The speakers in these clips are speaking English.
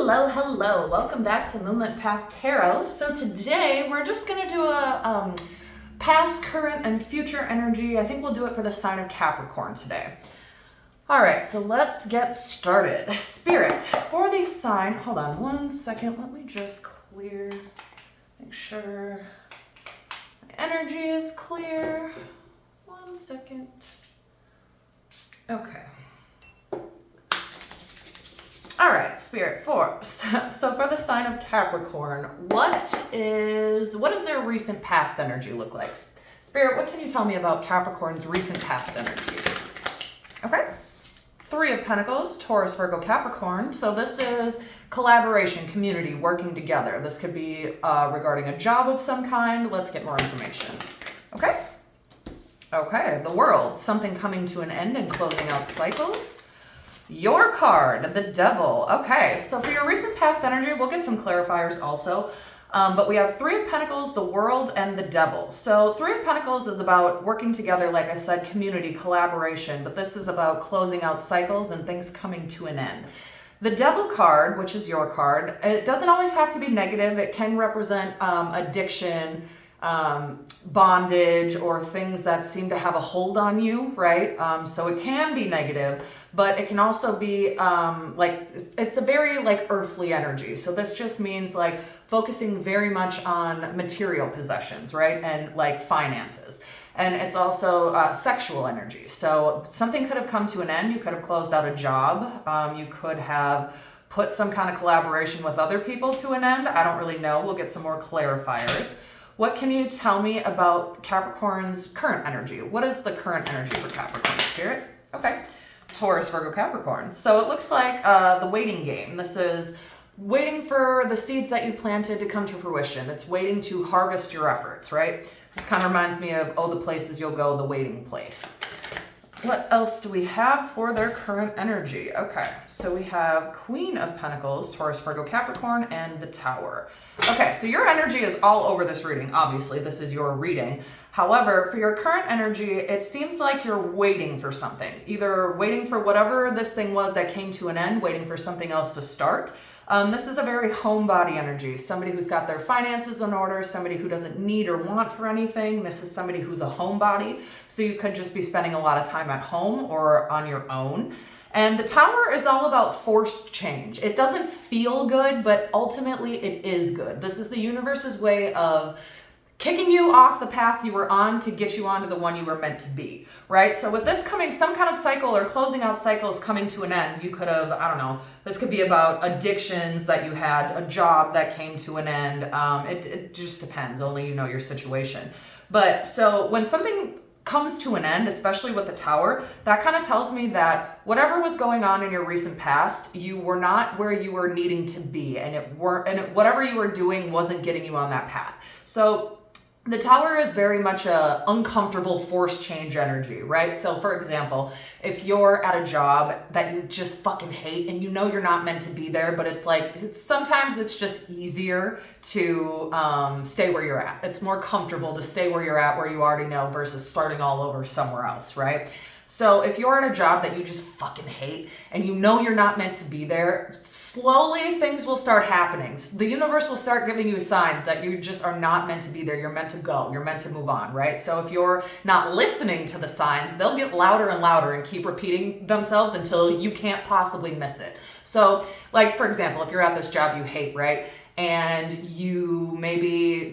Hello. Welcome back to Moonlit Path Tarot. So today we're just going to do a past, current, and future energy. I think we'll do it for the sign of Capricorn today. All right, so let's get started. Spirit, for the sign, hold on one second. Let me just clear, make sure my energy is clear. 1 second. Okay. All right, Spirit, so for the sign of Capricorn, what does their recent past energy look like? Spirit, what can you tell me about Capricorn's recent past energy? Okay. 3 of Pentacles, Taurus, Virgo, Capricorn. So this is collaboration, community, working together. This could be regarding a job of some kind. Let's get more information. Okay, the World, something coming to an end and closing out cycles. Your card, the Devil. Okay, so for your recent past energy, we'll get some clarifiers also. But we have 3 of Pentacles, the World, and the Devil. So 3 of Pentacles is about working together, like I said, community, collaboration. But this is about closing out cycles and things coming to an end. The Devil card, which is your card, it doesn't always have to be negative. It can represent addiction, bondage, or things that seem to have a hold on you, right? So it can be negative, but it can also be it's a very earthly energy. So this just means focusing very much on material possessions, right? And finances. And it's also sexual energy. So something could have come to an end. You could have closed out a job. You could have put some kind of collaboration with other people to an end. I don't really know. We'll get some more clarifiers. What can you tell me about Capricorn's current energy? What is the current energy for Capricorn, Spirit? Okay. Taurus, Virgo, Capricorn. So it looks like the waiting game. This is waiting for the seeds that you planted to come to fruition. It's waiting to harvest your efforts, right? This kind of reminds me of, oh, the places you'll go, the waiting place. What else do we have for their current energy? Okay, so we have Queen of Pentacles, Taurus, Virgo, Capricorn, and the Tower. Okay, so your energy is all over this reading. Obviously, this is your reading. However, for your current energy, it seems like you're waiting for something. Either waiting for whatever this thing was that came to an end, waiting for something else to start. This is a very homebody energy. Somebody who's got their finances in order, somebody who doesn't need or want for anything. This is somebody who's a homebody. So you could just be spending a lot of time at home or on your own. And the Tower is all about forced change. It doesn't feel good, but ultimately it is good. This is the universe's way of kicking you off the path you were on to get you onto the one you were meant to be, right? So with this coming, some kind of cycle or closing out cycles coming to an end, you could have, I don't know, this could be about addictions that you had, a job that came to an end. It just depends, only you know your situation. But so when something comes to an end, especially with the Tower, that kind of tells me that whatever was going on in your recent past, you were not where you were needing to be, and whatever you were doing wasn't getting you on that path. So the Tower is very much a uncomfortable forced change energy, right? So for example, if you're at a job that you just fucking hate and you know you're not meant to be there, but sometimes it's just easier to stay where you're at. It's more comfortable to stay where you're at, where you already know, versus starting all over somewhere else, right? So if you're at a job that you just fucking hate and you know you're not meant to be there, slowly things will start happening. The universe will start giving you signs that you just are not meant to be there. You're meant to go. You're meant to move on, right? So if you're not listening to the signs, they'll get louder and louder and keep repeating themselves until you can't possibly miss it. So for example, if you're at this job you hate, right? And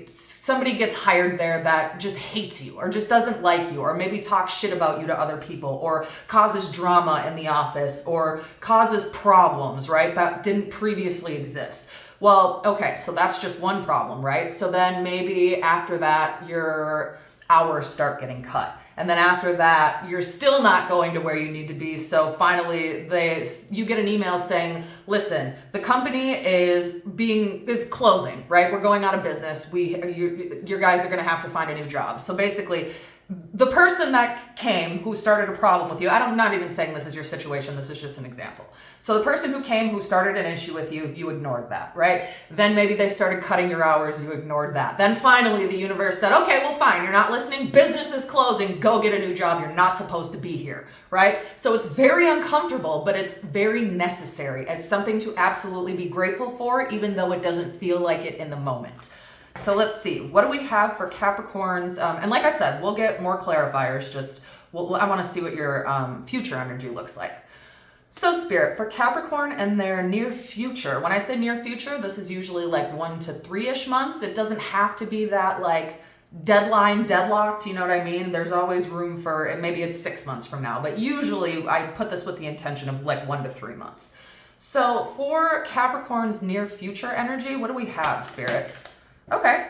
somebody gets hired there that just hates you or just doesn't like you, or maybe talks shit about you to other people, or causes drama in the office, or causes problems, right, that didn't previously exist. Well, okay, so that's just one problem, right? So then maybe after that, your hours start getting cut. And then after that, you're still not going to where you need to be. So finally, you get an email saying, listen, the company is closing, right? We're going out of business. Your guys are going to have to find a new job. So basically, the person that came who started a problem with you, I'm not even saying this is your situation, this is just an example. So the person who came, who started an issue with you, you ignored that, right? Then maybe they started cutting your hours, you ignored that. Then finally the universe said, okay, well fine, you're not listening, business is closing, go get a new job, you're not supposed to be here, right? So it's very uncomfortable, but it's very necessary. It's something to absolutely be grateful for, even though it doesn't feel like it in the moment. So let's see, what do we have for Capricorns? And like I said, we'll get more clarifiers, I wanna see what your future energy looks like. So Spirit, for Capricorn and their near future, when I say near future, this is usually like 1 to 3-ish months. It doesn't have to be that like deadlocked, you know what I mean? There's always room for, maybe it's 6 months from now, but usually I put this with the intention of like 1 to 3 months. So for Capricorn's near future energy, what do we have, Spirit? Okay.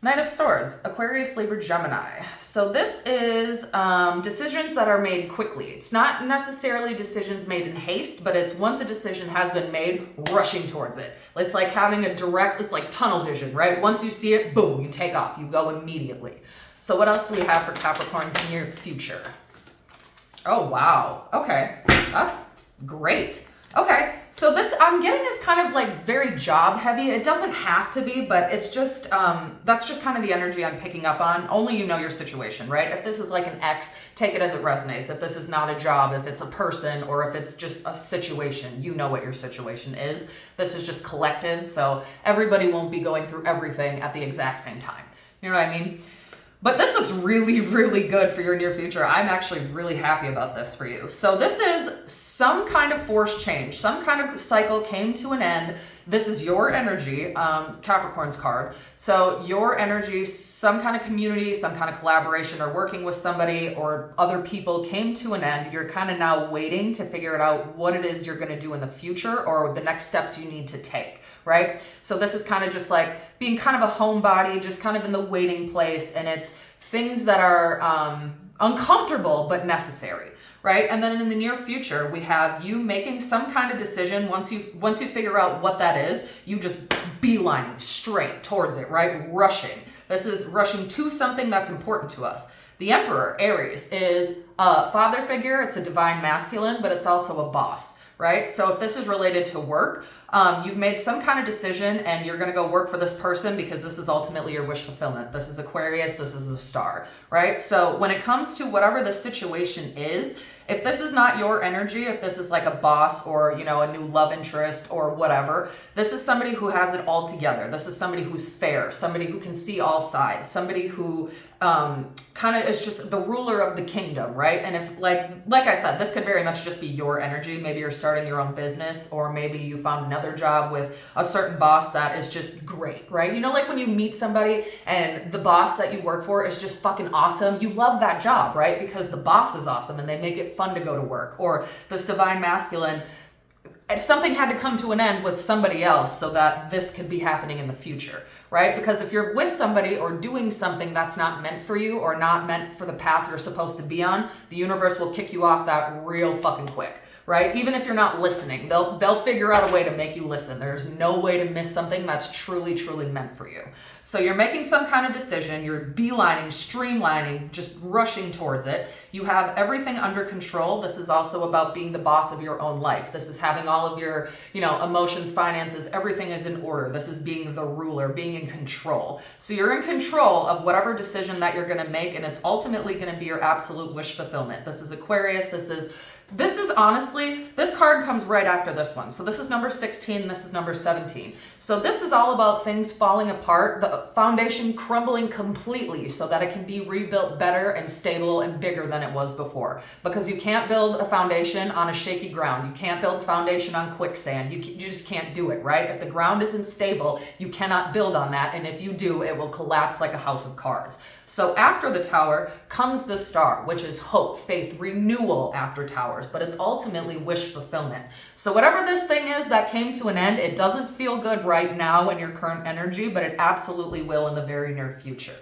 Knight of Swords, Aquarius, Libra, Gemini. So this is decisions that are made quickly. It's not necessarily decisions made in haste, but it's once a decision has been made, rushing towards it. It's like having it's like tunnel vision, right? Once you see it, boom, you take off, you go immediately. So what else do we have for Capricorn's near future? Oh, wow. Okay, that's great. Okay, so this I'm getting is kind of like very job heavy. It doesn't have to be, but it's just, that's just kind of the energy I'm picking up on. Only you know your situation, right? If this is like an ex, take it as it resonates. If this is not a job, if it's a person, or if it's just a situation, you know what your situation is. This is just collective, so everybody won't be going through everything at the exact same time. You know what I mean? But this looks really, really good for your near future. I'm actually really happy about this for you. So this is some kind of forced change. Some kind of cycle came to an end. This is your energy, Capricorn's card. So your energy, some kind of community, some kind of collaboration or working with somebody or other people came to an end. You're kind of now waiting to figure out what it is you're going to do in the future or the next steps you need to take. Right? So this is kind of just like being kind of a homebody, just kind of in the waiting place, and it's things that are uncomfortable but necessary, right? And then in the near future, we have you making some kind of decision. Once you figure out what that is, you just beelining straight towards it, right? Rushing. This is rushing to something that's important to us. The Emperor, Aries, is a father figure. It's a divine masculine, but it's also a boss. Right? So if this is related to work, you've made some kind of decision and you're going to go work for this person because this is ultimately your wish fulfillment. This is Aquarius, this is a star, right? So when it comes to whatever the situation is, if this is not your energy, if this is like a boss or, you know, a new love interest or whatever, this is somebody who has it all together. This is somebody who's fair, somebody who can see all sides, somebody who kind of is just the ruler of the kingdom, right? And if like I said, this could very much just be your energy. Maybe you're starting your own business, or maybe you found another job with a certain boss that is just great, right? You know, like when you meet somebody and the boss that you work for is just fucking awesome. You love that job, right? Because the boss is awesome and they make it fun to go to work. Or this divine masculine, something had to come to an end with somebody else so that this could be happening in the future, right? Because if you're with somebody or doing something that's not meant for you or not meant for the path you're supposed to be on, the universe will kick you off that real fucking quick. Right? Even if you're not listening, they'll figure out a way to make you listen. There's no way to miss something that's truly, truly meant for you. So you're making some kind of decision, you're beelining, streamlining, just rushing towards it. You have everything under control. This is also about being the boss of your own life. This is having all of your, you know, emotions, finances, everything is in order. This is being the ruler, being in control. So you're in control of whatever decision that you're going to make, and it's ultimately going to be your absolute wish fulfillment. This is Aquarius. This is honestly, this card comes right after this one. So this is number 16, this is number 17. So this is all about things falling apart, the foundation crumbling completely so that it can be rebuilt better and stable and bigger than it was before. Because you can't build a foundation on a shaky ground. You can't build a foundation on quicksand. You just can't do it, right? If the ground isn't stable, you cannot build on that. And if you do, it will collapse like a house of cards. So after the tower comes the star, which is hope, faith, renewal after towers, but it's ultimately wish fulfillment. So whatever this thing is that came to an end, it doesn't feel good right now in your current energy, but it absolutely will in the very near future.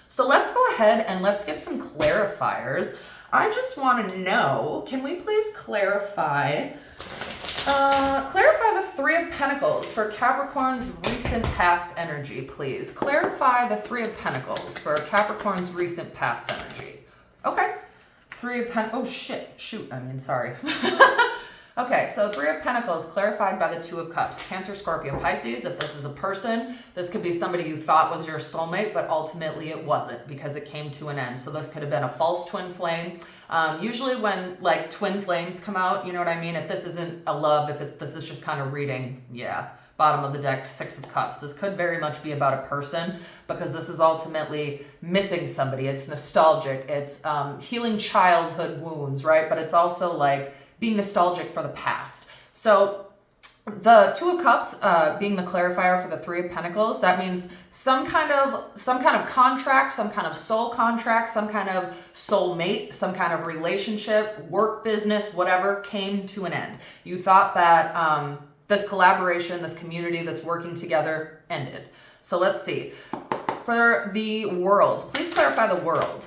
So let's go ahead and let's get some clarifiers. I just want to know, can we please clarify the Three of Pentacles for Capricorn's recent past energy, please. Clarify the Three of Pentacles for Capricorn's recent past energy. Okay. Sorry. Okay, so Three of Pentacles clarified by the Two of Cups. Cancer, Scorpio, Pisces. If this is a person, this could be somebody you thought was your soulmate, but ultimately it wasn't because it came to an end. So this could have been a false twin flame. Usually when like twin flames come out, you know what I mean? If this isn't a love, this is just kind of reading, yeah. Bottom of the deck, Six of Cups. This could very much be about a person because this is ultimately missing somebody. It's nostalgic. It's healing childhood wounds, right? But it's also like being nostalgic for the past. So the Two of Cups being the clarifier for the Three of Pentacles, that means some kind of contract, some kind of soul contract, some kind of soulmate, some kind of relationship, work, business, whatever came to an end. You thought that this collaboration, this community, this working together ended. So let's see. For the world, please clarify the world.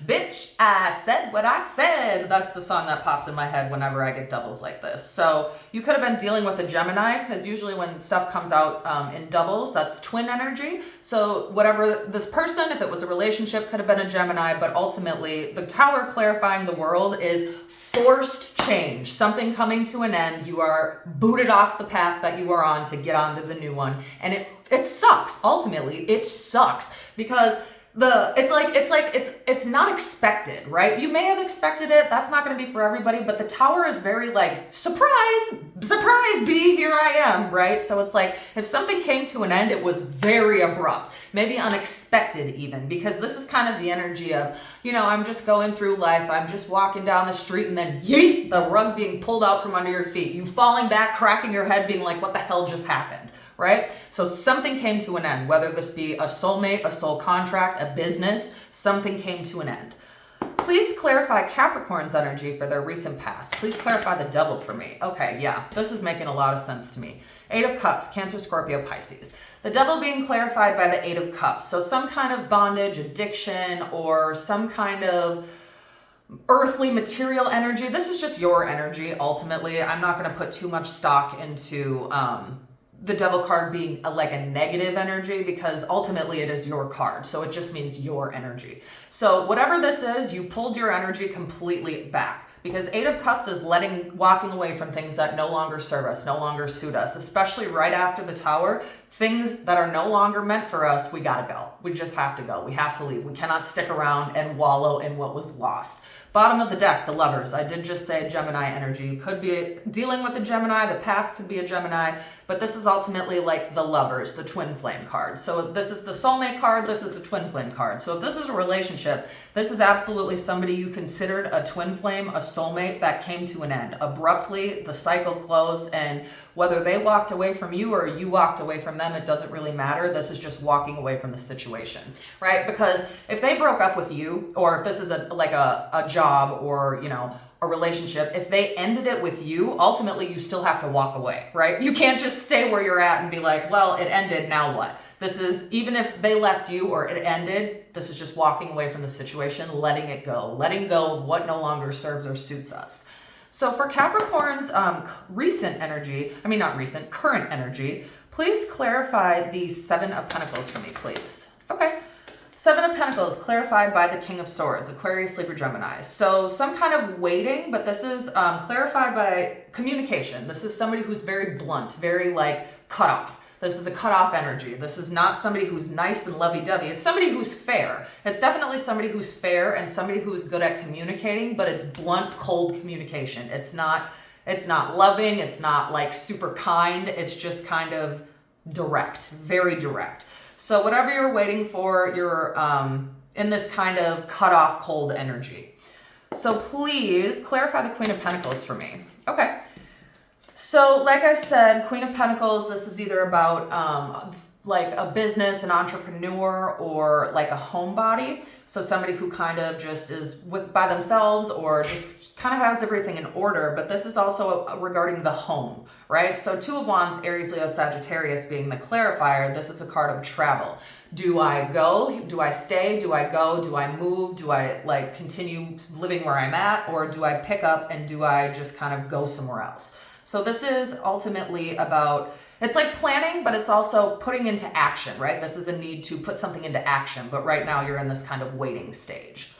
Bitch, I said what I said. That's the song that pops in my head whenever I get doubles like this. So you could have been dealing with a Gemini because usually when stuff comes out in doubles, that's twin energy. So whatever this person, if it was a relationship, could have been a Gemini, but ultimately the Tower clarifying the world is forced change, something coming to an end. You are booted off the path that you are on to get onto the new one. And it sucks. Ultimately, it sucks because it's not expected, right? You may have expected it. That's not going to be for everybody, but the Tower is very like, surprise, B, here I am, right? So it's like, if something came to an end, it was very abrupt, maybe unexpected even, because this is kind of the energy of, you know, I'm just going through life. I'm just walking down the street and then yeet, the rug being pulled out from under your feet. You falling back, cracking your head, being like, what the hell just happened? Right? So something came to an end, whether this be a soulmate, a soul contract, a business, something came to an end. Please clarify Capricorn's energy for their recent past. Please clarify the Devil for me. Okay, yeah, this is making a lot of sense to me. Eight of Cups, Cancer, Scorpio, Pisces. The Devil being clarified by the Eight of Cups. So some kind of bondage, addiction, or some kind of earthly material energy. This is just your energy, ultimately. I'm not going to put too much stock into the Devil card being like a negative energy because ultimately it is your card. So it just means your energy. So whatever this is, you pulled your energy completely back because Eight of Cups is walking away from things that no longer serve us, no longer suit us, especially right after the Tower. Things that are no longer meant for us, we gotta go. We just have to go. We have to leave. We cannot stick around and wallow in what was lost. Bottom of the deck, the Lovers. I did just say Gemini energy. You could be dealing with a Gemini. The past could be a Gemini. But this is ultimately like the Lovers, the twin flame card. So this is the soulmate card. This is the twin flame card. So if this is a relationship, this is absolutely somebody you considered a twin flame, a soulmate that came to an end. Abruptly, the cycle closed. And whether they walked away from you or you walked away from them, it doesn't really matter. This is just walking away from the situation, right? Because if they broke up with you, or if this is a job or, you know, a relationship, if they ended it with you, ultimately you still have to walk away, right? You can't just stay where you're at and be like, well, it ended, now what? This is, even if they left you or it ended, this is just walking away from the situation, letting it go, letting go of what no longer serves or suits us. So for Capricorn's current energy, please clarify the Seven of Pentacles for me, please. Okay. Seven of Pentacles clarified by the King of Swords, Aquarius, Libra, Gemini. So some kind of waiting, but this is clarified by communication. This is somebody who's very blunt, very like cut off. This is a cut off energy. This is not somebody who's nice and lovey-dovey. It's somebody who's fair. It's definitely somebody who's fair and somebody who's good at communicating, but it's blunt, cold communication. It's not loving. It's not like super kind. It's just kind of direct, very direct. So whatever you're waiting for, you're in this kind of cut off, cold energy. So please clarify the Queen of Pentacles for me. Okay. So like I said, Queen of Pentacles, this is either about like a business, an entrepreneur, or like a homebody. So somebody who kind of just is by themselves or just kind of has everything in order. But this is also regarding the home, right? So Two of Wands, Aries, Leo, Sagittarius being the clarifier. This is a card of travel. Do I go? Do I stay? Do I go? Do I move? Do I like continue living where I'm at? Or do I pick up and do I just kind of go somewhere else? So this is ultimately about, it's like planning, but it's also putting into action, right? This is a need to put something into action, but right now you're in this kind of waiting stage.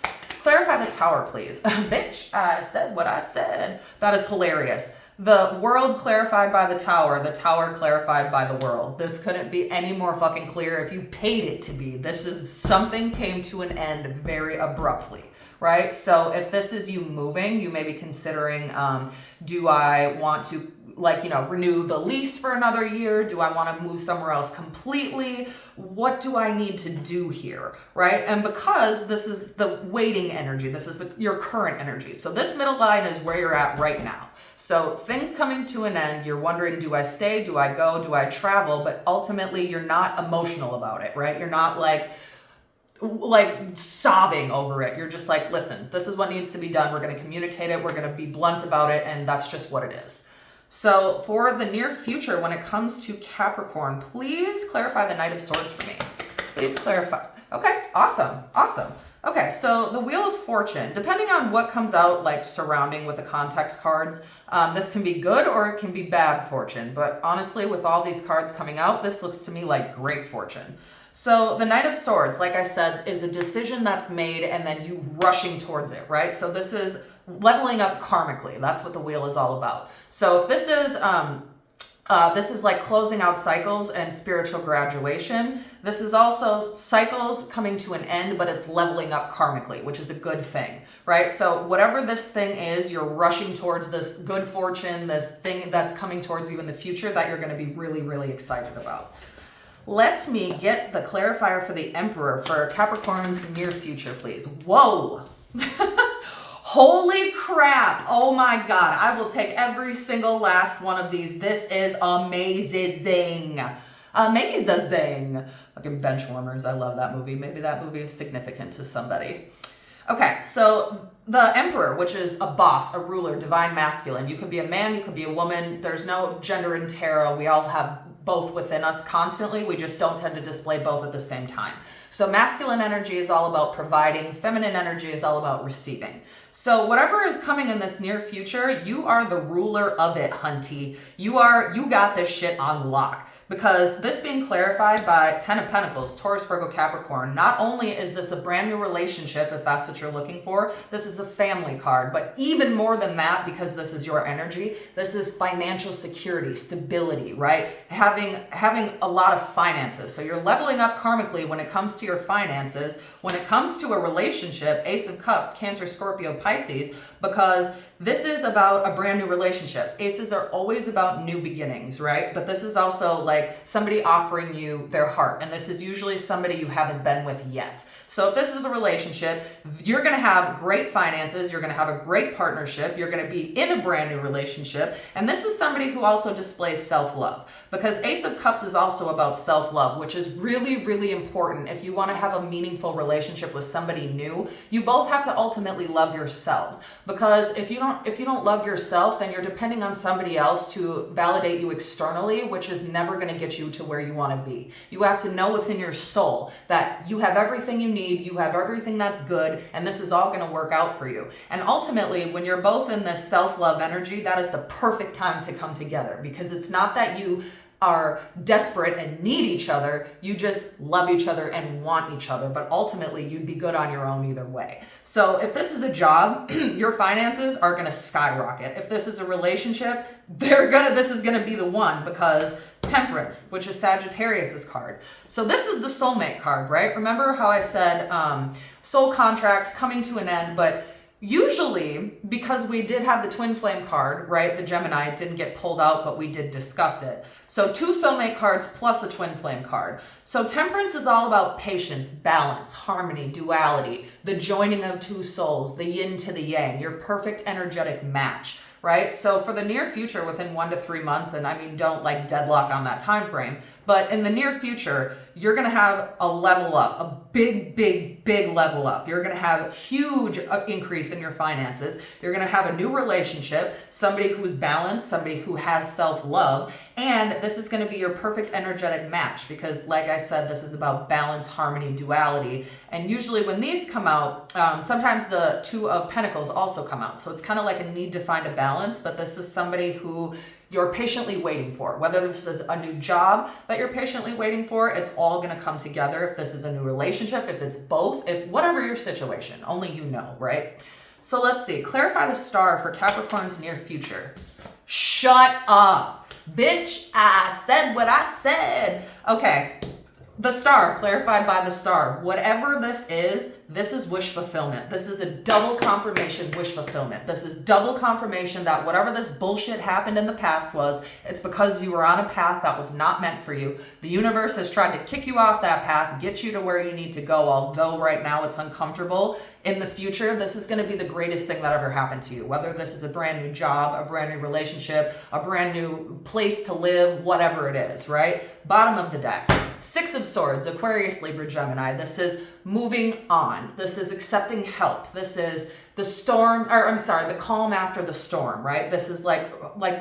Clarify the Tower, please. Bitch, I said what I said. That is hilarious. The world clarified by the Tower clarified by the world. This couldn't be any more fucking clear if you paid it to be. This is something came to an end very abruptly, right? So if this is you moving, you may be considering, do I want to renew the lease for another year? Do I want to move somewhere else completely? What do I need to do here, right? And because this is the waiting energy, this is your current energy. So this middle line is where you're at right now. So things coming to an end, you're wondering, do I stay? Do I go? Do I travel? But ultimately you're not emotional about it, right? You're not like sobbing over it. You're just like, listen, this is what needs to be done. We're going to communicate it. We're going to be blunt about it. And that's just what it is. So for the near future, when it comes to Capricorn, please clarify the Knight of Swords for me. Please clarify. Okay, awesome, awesome. Okay, so the Wheel of Fortune, depending on what comes out like surrounding with the context cards, this can be good or it can be bad fortune. But honestly, with all these cards coming out, this looks to me like great fortune. So the Knight of Swords, like I said, is a decision that's made and then you rushing towards it, right? So this is leveling up karmically. That's what the wheel is all about. So if this is like closing out cycles and spiritual graduation. This is also cycles coming to an end, but it's leveling up karmically, which is a good thing, right? So whatever this thing is, you're rushing towards this good fortune, this thing that's coming towards you in the future that you're going to be really, really excited about. Let me get the clarifier for the Emperor for Capricorn's near future, please. Whoa. Holy crap. Oh my God. I will take every single last one of these. This is amazing. Amazing. Fucking Benchwarmers. I love that movie. Maybe that movie is significant to somebody. Okay, so the Emperor, which is a boss, a ruler, divine masculine. You could be a man, you could be a woman. There's no gender in tarot. We all have both within us constantly. We just don't tend to display both at the same time. So masculine energy is all about providing. Feminine energy is all about receiving. So whatever is coming in this near future, you are the ruler of it, hunty. You got this shit on lock. Because this being clarified by 10 of Pentacles, Taurus, Virgo, Capricorn, not only is this a brand new relationship, if that's what you're looking for, this is a family card. But even more than that, because this is your energy, this is financial security, stability, right? Having a lot of finances. So you're leveling up karmically when it comes to your finances. When it comes to a relationship, Ace of Cups, Cancer, Scorpio, Pisces, because this is about a brand new relationship. Aces are always about new beginnings, right? But this is also like somebody offering you their heart. And this is usually somebody you haven't been with yet. So if this is a relationship, you're going to have great finances. You're going to have a great partnership. You're going to be in a brand new relationship. And this is somebody who also displays self-love, because Ace of Cups is also about self-love, which is really, really important. If you want to have a meaningful relationship with somebody new, you both have to ultimately love yourselves. Because if you don't love yourself, then you're depending on somebody else to validate you externally, which is never going to get you to where you want to be. You have to know within your soul that you have everything you need, you have everything that's good, and this is all going to work out for you. And ultimately, when you're both in this self-love energy, that is the perfect time to come together, because it's not that you are desperate and need each other, you just love each other and want each other, but ultimately you'd be good on your own either way. So if this is a job, your finances are going to skyrocket. If this is a relationship, this is going to be the one, because Temperance, which is Sagittarius's card. So this is the soulmate card, right? Remember how I said soul contracts coming to an end, but usually, because we did have the twin flame card, right? The Gemini, it didn't get pulled out, but we did discuss it. So 2 soulmate cards plus a twin flame card. So Temperance is all about patience, balance, harmony, duality, the joining of 2 souls, the yin to the yang, your perfect energetic match, right? So for the near future, within 1 to 3 months, and I mean, don't like deadlock on that time frame, but in the near future, you're going to have a level up, a big, big, big level up. You're going to have a huge increase in your finances. You're going to have a new relationship, somebody who's balanced, somebody who has self-love, And this is going to be your perfect energetic match because, like I said, this is about balance, harmony, duality. And usually when these come out, sometimes the Two of Pentacles also come out. So it's kind of like a need to find a balance, but this is somebody who you're patiently waiting for. Whether this is a new job that you're patiently waiting for, it's all going to come together. If this is a new relationship, if it's both, if whatever your situation, only you know, right? So let's see. Clarify the star for Capricorn's near future. Shut up. Bitch, I said what I said. Okay. The star, clarified by the star. Whatever this is wish fulfillment. This is a double confirmation wish fulfillment. This is double confirmation that whatever this bullshit happened in the past was, it's because you were on a path that was not meant for you. The universe has tried to kick you off that path, get you to where you need to go, although right now it's uncomfortable. In the future, this is going to be the greatest thing that ever happened to you. Whether this is a brand new job, a brand new relationship, a brand new place to live, whatever it is, right? Bottom of the deck. Six of Swords, Aquarius, Libra, Gemini. This is moving on. This is accepting help. This is the storm, or I'm sorry, the calm after the storm, right? This is like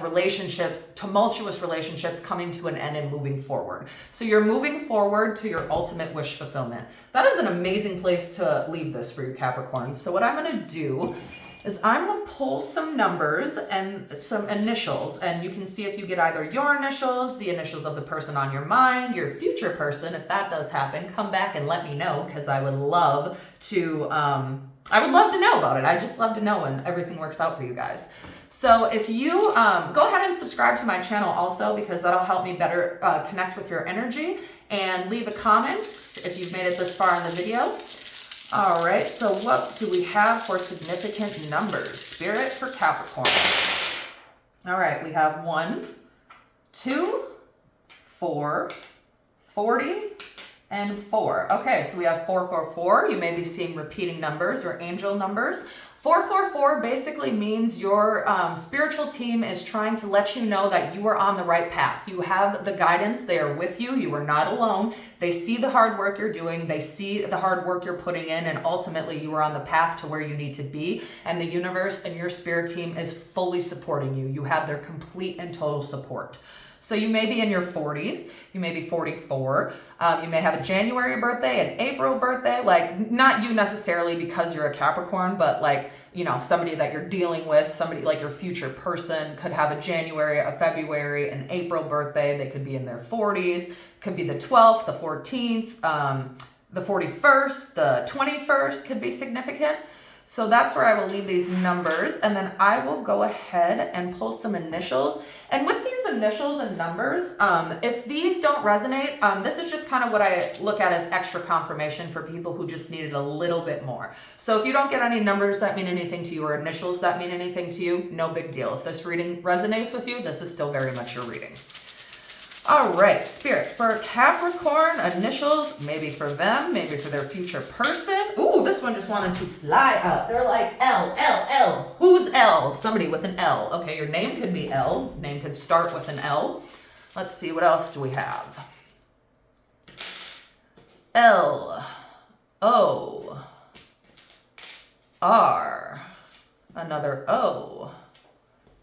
relationships, tumultuous relationships coming to an end and moving forward. So you're moving forward to your ultimate wish fulfillment. That is an amazing place to leave this for you, Capricorn. So what I'm going to do is I'm going to pull some numbers and some initials, and you can see if you get either your initials, the initials of the person on your mind, your future person. If that does happen, come back and let me know, because I would love to know about it. I just love to know when everything works out for you guys. So if you go ahead and subscribe to my channel also, because that'll help me better connect with your energy, and leave a comment if you've made it this far in the video. All right, so what do we have for significant numbers? Spirit for Capricorn. All right, we have 1, 2, 4, 40, and 4. Okay, so we have 444. You may be seeing repeating numbers or angel numbers. 444 basically means your spiritual team is trying to let you know that you are on the right path. You have the guidance. They are with you. You are not alone. They see the hard work you're doing. They see the hard work you're putting in, and ultimately you are on the path to where you need to be. And the universe and your spirit team is fully supporting you. You have their complete and total support. So you may be in your 40s, you may be 44, you may have a January birthday, an April birthday, like not you necessarily because you're a Capricorn, but like, you know, somebody that you're dealing with, somebody like your future person could have a January, a February, an April birthday. They could be in their 40s, could be the 12th, the 14th, the 41st, the 21st could be significant. So that's where I will leave these numbers, and then I will go ahead and pull some initials. And with these initials and numbers, if these don't resonate, this is just kind of what I look at as extra confirmation for people who just needed a little bit more. So if you don't get any numbers that mean anything to you or initials that mean anything to you, no big deal. If this reading resonates with you, this is still very much your reading. All right, Spirit, for Capricorn, initials, maybe for them, maybe for their future person. Ooh, this one just wanted to fly up. They're like, L, L, L. Who's L? Somebody with an L. Okay, your name could be L. Name could start with an L. Let's see, what else do we have? L, O, R, another O,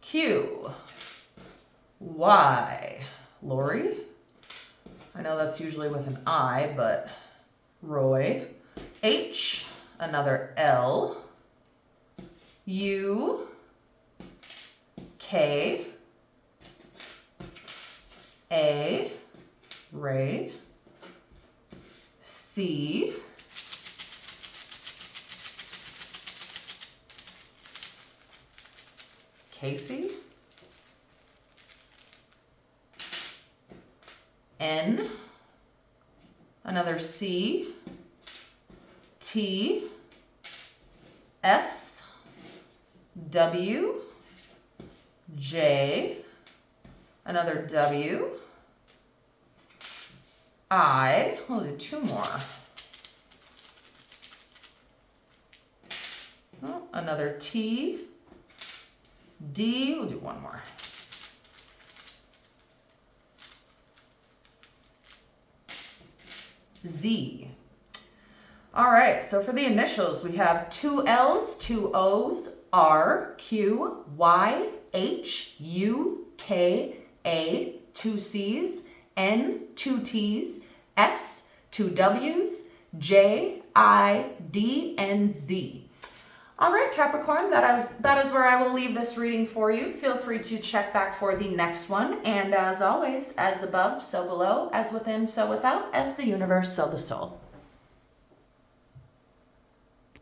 Q, Y. Lori. I know that's usually with an I, but Roy. H, another L. U, K, A, Ray. C, Casey. N, another C, T, S, W, J, another W, I, we'll do 2 more. Oh, another T, D, we'll do 1 more. Z. All right, so for the initials, we have 2 L's, 2 O's, R, Q, Y, H, U, K, A, 2 C's, N, 2 T's, S, 2 W's, J, I, D, and Z. All right, Capricorn, that is where I will leave this reading for you. Feel free to check back for the next one. And as always, as above, so below, as within, so without, as the universe, so the soul.